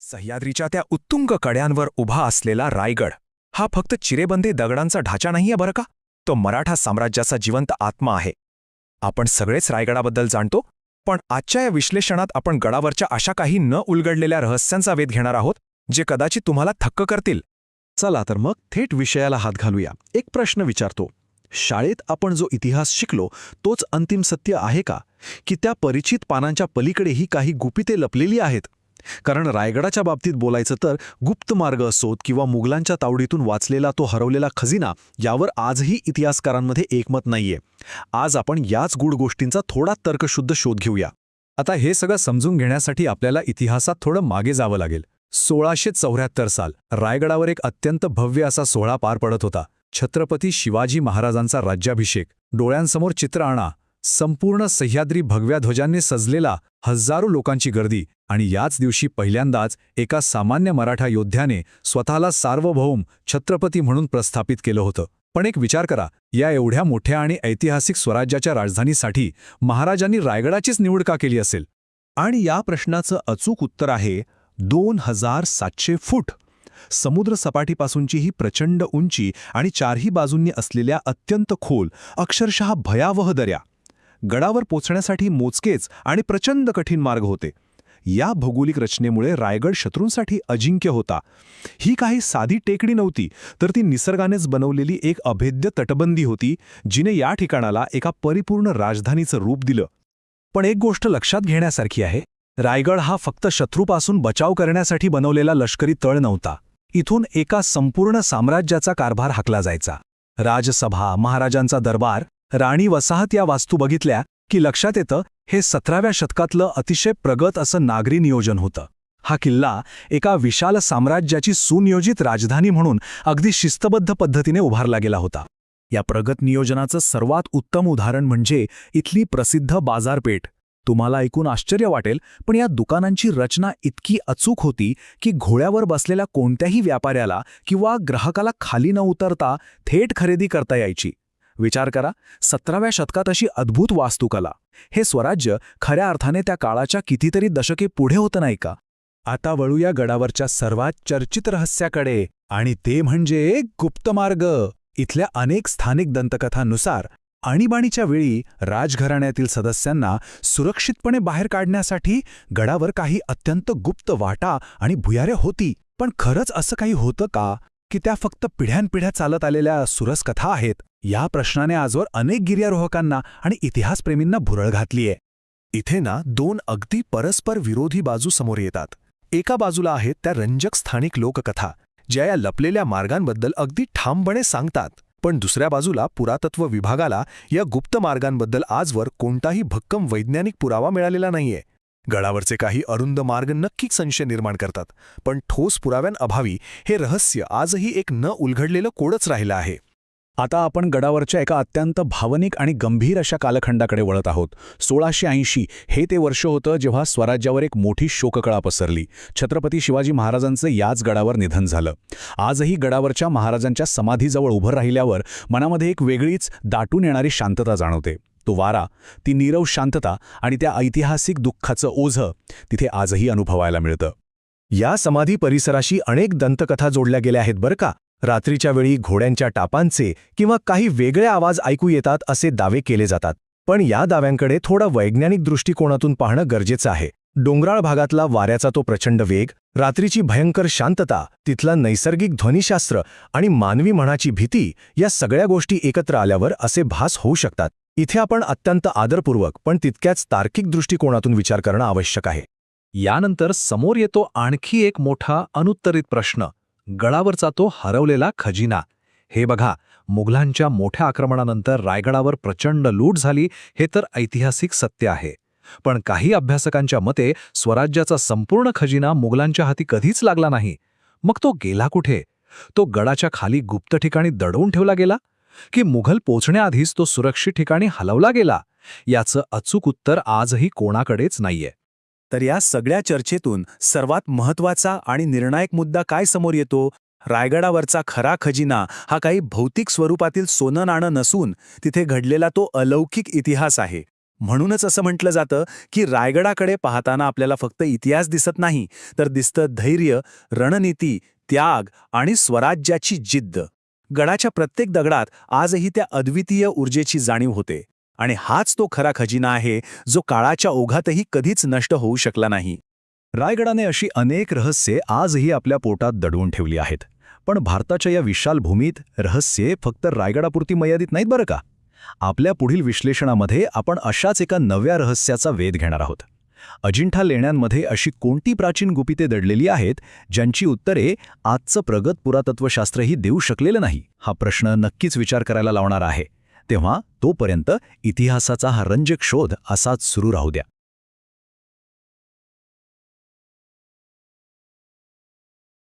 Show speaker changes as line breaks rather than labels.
सह्याद्रीच्या त्या उत्तुंग कड्यांवर उभा असलेला रायगड हा फक्त चिरेबंदी दगडांचा ढाचा नाहीये बरं का. तो मराठा साम्राज्याचा जिवंत आत्मा आहे. आपण सगळेच रायगडाबद्दल जाणतो, पण आजच्या या विश्लेषणात आपण गडावरच्या अशा काही न उलगडलेल्या रहस्यांचा वेध घेणार आहोत जे कदाचित तुम्हाला थक्क करतील.
चला तर मग थेट विषयाला हात घालूया. एक प्रश्न विचारतो, शाळेत आपण जो इतिहास शिकलो तोच अंतिम सत्य आहे का, की त्या परिचित पानांच्या पलीकडेही काही गुपिते लपलेली आहेत? कारण रायगडाच्या बाबतीत बोलायचं तर गुप्त मार्ग असोत किंवा मुघलांच्या तावडीतून वाचलेला तो हरवलेला खजिना, यावर आजही इतिहासकारांमध्ये एकमत नाहीये. आज आपण याच गूढ गोष्टींचा थोडा तर्कशुद्ध शोध घेऊया.
आता हे सगळं समजून घेण्यासाठी आपल्याला इतिहासात थोडं मागे जावं लागेल. 1674 साल रायगडावर एक अत्यंत भव्य असा सोहळा पार पडत होता. छत्रपती शिवाजी महाराजांचा राज्याभिषेक. डोळ्यांसमोर चित्र आणा, संपूर्ण सह्याद्री भगव्या ध्वजांनी सजलेला, हजारो लोकांची गर्दी, आणि याच दिवशी पहिल्यांदाच एका सामान्य मराठा योद्ध्याने स्वतःला सार्वभौम छत्रपती म्हणून प्रस्थापित केलं होतं. पण एक विचार करा, या एवढ्या मोठ्या आणि ऐतिहासिक स्वराज्याच्या राजधानीसाठी महाराजांनी रायगडाचीच निवड का केली असेल?
आणि या प्रश्नाचं अचूक उत्तर आहे 2700 फूट. समुद्र सपाटीपासूनची ही प्रचंड उंची आणि चारही बाजूंनी असलेल्या अत्यंत खोल, अक्षरशः भयावह दऱ्या. गडावर पोचण्यासाठी मोजकेच आणि प्रचंड कठीण मार्ग होते. या भौगोलिक रचनेमुळे रायगड शत्रूंसाठी अजिंक्य होता. ही काही साधी टेकडी नव्हती, तर ती निसर्गानेच बनवलेली एक अभेद्य तटबंदी होती, जिने या ठिकाणाला एका परिपूर्ण राजधानीचं रूप दिलं.
पण एक गोष्ट लक्षात घेण्यासारखी आहे, रायगड हा फक्त शत्रूपासून बचाव करण्यासाठी बनवलेला लष्करी तळ नव्हता. इथून एका संपूर्ण साम्राज्याचा कारभार हाकला जायचा. राजसभा, महाराजांचा दरबार, राणी वसाहत या वास्तू बघितल्या की लक्षात येतं, हे 17व्या शतकातलं अतिशय प्रगत असं नागरी नियोजन होतं. हा किल्ला एका विशाल साम्राज्याची सुनियोजित राजधानी म्हणून अगदी शिस्तबद्ध पद्धतीने उभारला गेला होता. या प्रगत नियोजनाचं सर्वात उत्तम उदाहरण म्हणजे इथली प्रसिद्ध बाजारपेठ. तुम्हाला ऐकून आश्चर्य वाटेल, पण या दुकानांची रचना इतकी अचूक होती की घोड्यावर बसलेल्या कोणत्याही व्यापाऱ्याला किंवा ग्राहकाला खाली न उतरता थेट खरेदी करता यायची. विचार करा, 17व्या शतकात अशी अद्भुत वास्तुकला. हे स्वराज्य खऱ्या अर्थाने त्या काळाच्या कितीतरी दशके पुढे होतं नाही का?
आता वळूया गडावरच्या सर्वात चर्चित रहस्याकडे, आणि ते म्हणजे गुप्त मार्ग. इथल्या अनेक स्थानिक दंतकथांनुसार आणीबाणीच्या वेळी राजघराण्यातील सदस्यांना सुरक्षितपणे बाहेर काढण्यासाठी गडावर काही अत्यंत गुप्त वाटा आणि भुयारे होती. पण खरंच असं काही होतं का, की त्या फक्त पिढ्यानपिढ्या चालत आलेल्या सुरस कथा आहेत? या प्रश्नाने आजवर अनेक गिर्यारोहकांना आणि इतिहासप्रेमींना भुरळ घातलीय.
इथे ना दोन अगदी परस्पर विरोधी बाजू समोर येतात. एका बाजूला आहेत त्या रंजक स्थानिक लोककथा, ज्या या लपलेल्या मार्गांबद्दल अगदी ठामपणे सांगतात. पण दुसऱ्या बाजूला पुरातत्व विभागाला या गुप्त मार्गांबद्दल आजवर कोणताही भक्कम वैज्ञानिक पुरावा मिळालेला नाहीये. गडावरचे काही अरुंद मार्ग नक्कीच संशय निर्माण करतात, पण ठोस पुराव्यांअभावी हे रहस्य आजही एक न उलगडलेलं कोडच राहिलं आहे.
आता आपण गडावरच्या एका अत्यंत भावनिक आणि गंभीर अशा कालखंडाकडे वळत आहोत. 1680 हे ते वर्ष होतं जेव्हा स्वराज्यावर एक मोठी शोककळा पसरली. छत्रपती शिवाजी महाराजांचं याच गडावर निधन झालं. आजही गडावरच्या महाराजांच्या समाधीजवळ उभं राहिल्यावर मनामध्ये एक वेगळीच दाटून येणारी शांतता जाणवते. तो वारा, ती नीरव शांतता आणि त्या ऐतिहासिक दुःखाचं ओझं तिथे आजही अनुभवायला मिळतं.
या समाधी परिसराशी अनेक दंतकथा जोडल्या गेल्या आहेत बरं का. रात्रीच्या वेळी घोड्यांच्या टापांचे किंवा काही वेगळे आवाज ऐकू येतात असे दावे केले जातात. पण या दाव्यांकडे थोडा वैज्ञानिक दृष्टिकोनातून पाहणं गरजेचं आहे. डोंगराळ भागातला वाऱ्याचा तो प्रचंड वेग, रात्रीची भयंकर शांतता, तिथलं नैसर्गिक ध्वनिशास्त्र आणि मानवी मनाची भीती, या सगळ्या गोष्टी एकत्र आल्यावर असे भास होऊ शकतात. इथे आपण अत्यंत आदरपूर्वक पण तितक्याच तार्किक दृष्टिकोनातून विचार करणं आवश्यक आहे.
यानंतर समोर येतो आणखी एक मोठा अनुत्तरित प्रश्न, गडावरचा तो हरवलेला खजिना. हे बघा, मुघलांच्या मोठ्या आक्रमणानंतर रायगडावर प्रचंड लूट झाली, हे तर ऐतिहासिक सत्य आहे. पण काही अभ्यासकांच्या मते स्वराज्याचा संपूर्ण खजिना मुघलांच्या हाती कधीच लागला नाही. मग तो गेला कुठे? तो गडाच्या खाली गुप्त ठिकाणी दडवून ठेवला गेला, की मुघल पोचण्याआधीच तो सुरक्षित ठिकाणी हलवला गेला? याचं अचूक उत्तर आजही कोणाकडेच नाहीये.
तर या सगळ्या चर्चेतून सर्वात महत्त्वाचा आणि निर्णायक मुद्दा काय समोर येतो? रायगडावरचा खरा खजिना हा काही भौतिक स्वरूपातील सोनं नाणं नसून तिथे घडलेला तो अलौकिक इतिहास आहे. म्हणूनच असं म्हटलं जातं की रायगडाकडे पाहताना आपल्याला फक्त इतिहास दिसत नाही, तर दिसतं धैर्य, रणनीती, त्याग आणि स्वराज्याची जिद्द. गडाच्या प्रत्येक दगडात आजही त्या अद्वितीय ऊर्जेची जाणीव होते. आणि हाच तो खरा खजिना आहे, जो काळाच्या ओघातही कधीच नष्ट होऊ शकला नाही.
रायगडाने अशी अनेक रहस्ये आजही आपल्या पोटात दडवून ठेवली आहेत. पण भारताच्या या विशाल भूमीत रहस्ये फक्त रायगडापुरती मर्यादित नाहीत बरं का. आपल्या पुढील विश्लेषणामध्ये आपण अशाच एका नव्या रहस्याचा वेध घेणार आहोत. अजिंठा लेण्यांमध्ये अशी कोणती प्राचीन गुपिते दडलेली आहेत ज्यांची उत्तरे आजचं प्रगत पुरातत्वशास्त्रही देऊ शकलेलं नाही? हा प्रश्न नक्कीच विचार करायला लावणार आहे. तेव्हा तोपर्यंत इतिहासाचा हा रंजक शोध असाच सुरू राहू द्या.